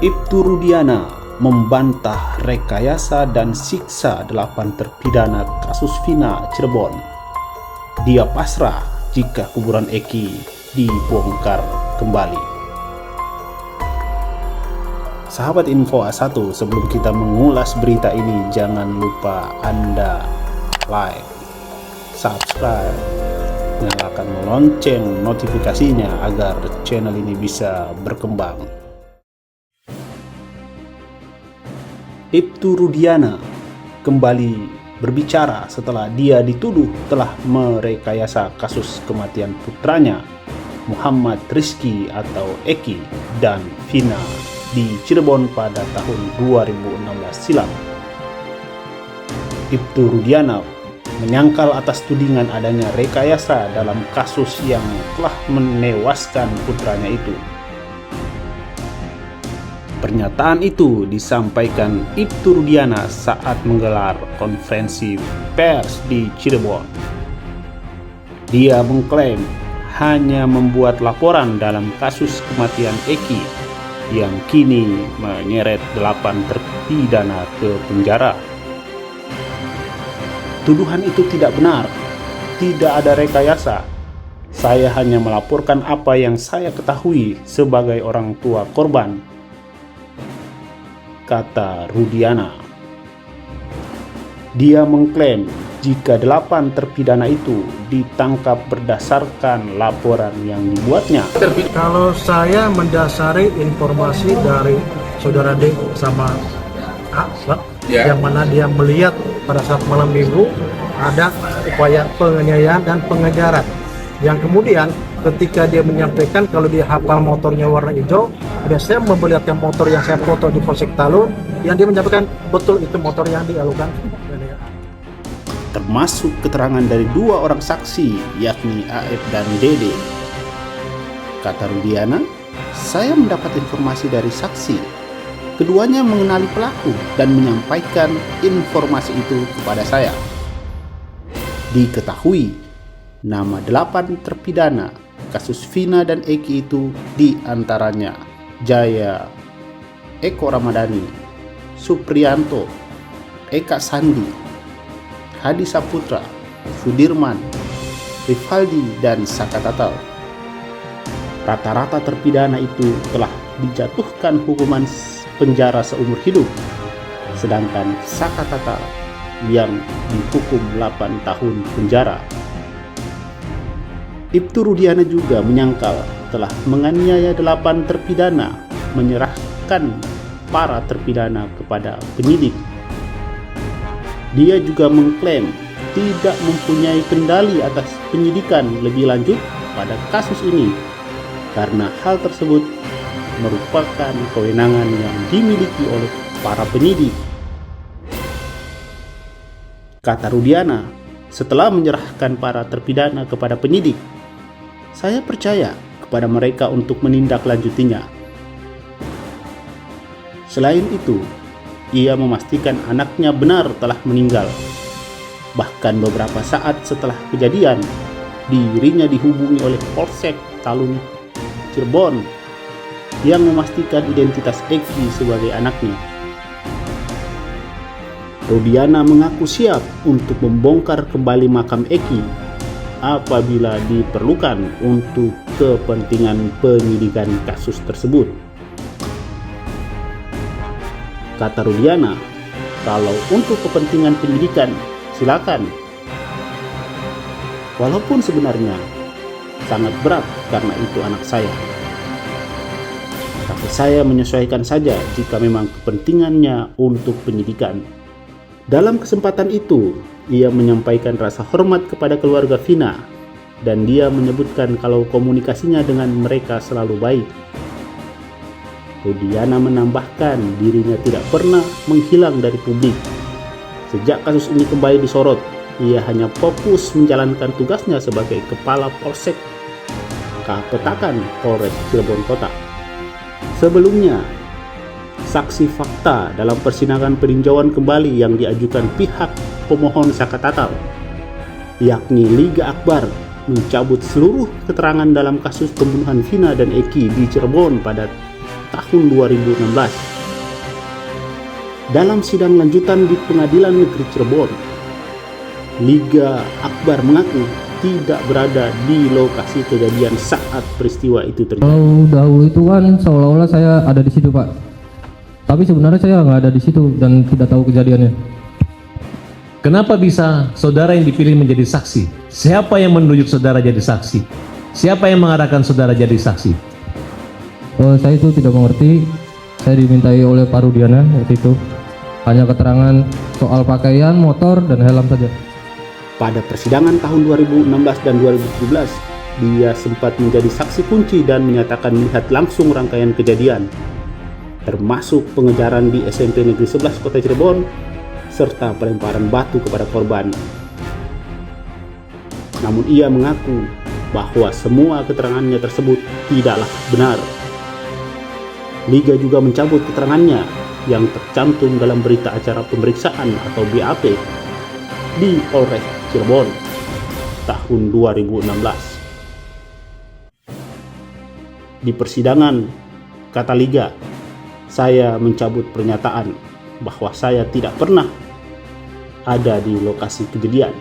Ibtu Rudiana membantah rekayasa dan siksa 8 terpidana kasus Vina Cirebon. Dia pasrah jika kuburan Eki dibongkar kembali. Sahabat Info A1, sebelum kita mengulas berita ini, jangan lupa Anda like, subscribe, nyalakan lonceng notifikasinya agar channel ini bisa berkembang. Ibtu Rudiana kembali berbicara setelah dia dituduh telah merekayasa kasus kematian putranya Muhammad Rizky atau Eki dan Vina di Cirebon pada tahun 2016 silam. Ibtu Rudiana menyangkal atas tudingan adanya rekayasa dalam kasus yang telah menewaskan putranya itu. Pernyataan itu disampaikan Ibtu Rudiana saat menggelar konferensi pers di Cirebon. Dia mengklaim hanya membuat laporan dalam kasus kematian Eki yang kini menyeret 8 terpidana ke penjara. Tuduhan itu tidak benar, tidak ada rekayasa. Saya hanya melaporkan apa yang saya ketahui sebagai orang tua korban, kata Rudiana. Dia mengklaim jika 8 terpidana itu ditangkap berdasarkan laporan yang dibuatnya. Kalau saya mendasari informasi dari saudara D sama A, yang mana dia melihat pada saat malam minggu ada upaya penganiayaan dan pengejaran, yang kemudian ketika dia menyampaikan kalau dia hafal motornya warna hijau, ada saya memperlihatkan motor yang saya foto di Polsek Talun, yang dia menyampaikan betul itu motor yang dialukan. Termasuk keterangan dari 2 orang saksi, yakni AF dan DD. Kata Rudiana, saya mendapat informasi dari saksi. Keduanya mengenali pelaku dan menyampaikan informasi itu kepada saya. Diketahui, nama 8 terpidana kasus Vina dan Eki itu diantaranya Jaya, Eko Ramadhani, Supriyanto, Eka Sandi, Hadi Saputra, Sudirman, Rivaldi, dan Saka Tatal. Rata-rata terpidana itu telah dijatuhkan hukuman penjara seumur hidup, sedangkan Saka Tatal yang dihukum 8 tahun penjara. Ibtu Rudiana juga menyangkal telah menganiaya 8 terpidana, menyerahkan para terpidana kepada penyidik. Dia juga mengklaim tidak mempunyai kendali atas penyidikan lebih lanjut pada kasus ini karena hal tersebut merupakan kewenangan yang dimiliki oleh para penyidik. Kata Rudiana, setelah menyerahkan para terpidana kepada penyidik, saya percaya kepada mereka untuk menindaklanjutinya. Selain itu, ia memastikan anaknya benar telah meninggal. Bahkan beberapa saat setelah kejadian, dirinya dihubungi oleh Polsek Talun Cirebon yang memastikan identitas Eki sebagai anaknya. Rudiana mengaku siap untuk membongkar kembali makam Eki apabila diperlukan untuk kepentingan penyidikan kasus tersebut. Kata Rudiana, kalau untuk kepentingan penyidikan, silakan. Walaupun sebenarnya sangat berat karena itu anak saya. Tapi saya menyesuaikan saja jika memang kepentingannya untuk penyidikan. Dalam kesempatan itu, ia menyampaikan rasa hormat kepada keluarga Vina dan dia menyebutkan kalau komunikasinya dengan mereka selalu baik. Rudiana menambahkan dirinya tidak pernah menghilang dari publik. Sejak kasus ini kembali disorot, ia hanya fokus menjalankan tugasnya sebagai Kepala Polsek Kapetakan Polres Cirebon Kota. Sebelumnya, saksi fakta dalam persidangan peninjauan kembali yang diajukan pihak pemohon Saka Tatal, yakni Liga Akbar, mencabut seluruh keterangan dalam kasus pembunuhan Vina dan Eki di Cirebon pada tahun 2016. Dalam sidang lanjutan di Pengadilan Negeri Cirebon, Liga Akbar mengaku tidak berada di lokasi kejadian saat peristiwa itu terjadi. Kalau dahulu itu kan seolah-olah saya ada di situ, Pak. Tapi sebenarnya saya nggak ada di situ dan tidak tahu kejadiannya. Kenapa bisa saudara yang dipilih menjadi saksi? Siapa yang menunjuk saudara jadi saksi? Siapa yang mengarahkan saudara jadi saksi? Saya itu tidak mengerti. Saya dimintai oleh Pak Rudiana waktu itu. Hanya keterangan soal pakaian, motor, dan helm saja. Pada persidangan tahun 2016 dan 2017, dia sempat menjadi saksi kunci dan menyatakan melihat langsung rangkaian kejadian, termasuk pengejaran di SMP Negeri 11 Kota Cirebon, serta pelemparan batu kepada korban. Namun ia mengaku bahwa semua keterangannya tersebut tidaklah benar. Liga juga mencabut keterangannya yang tercantum dalam berita acara pemeriksaan atau BAP di Polres Cirebon tahun 2016. Di persidangan, kata Liga, saya mencabut pernyataan bahwa saya tidak pernah ada di lokasi kejadian.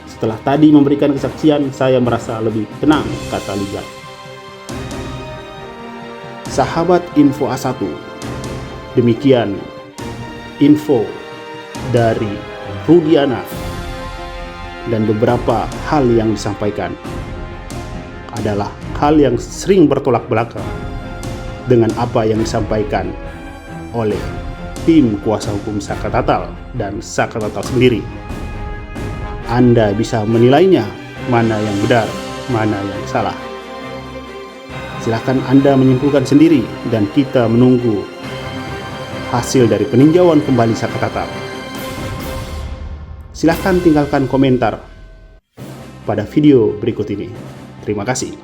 Setelah tadi memberikan kesaksian, saya merasa lebih tenang, kata Liga. Sahabat Info A1, demikian info dari Rudiana, dan beberapa hal yang disampaikan adalah hal yang sering bertolak belakang dengan apa yang disampaikan oleh tim kuasa hukum Saka Tatal dan Saka Tatal sendiri. Anda bisa menilainya mana yang benar, mana yang salah. Silahkan Anda menyimpulkan sendiri dan kita menunggu hasil dari peninjauan kembali Saka Tatal. Silahkan tinggalkan komentar pada video berikut ini. Terima kasih.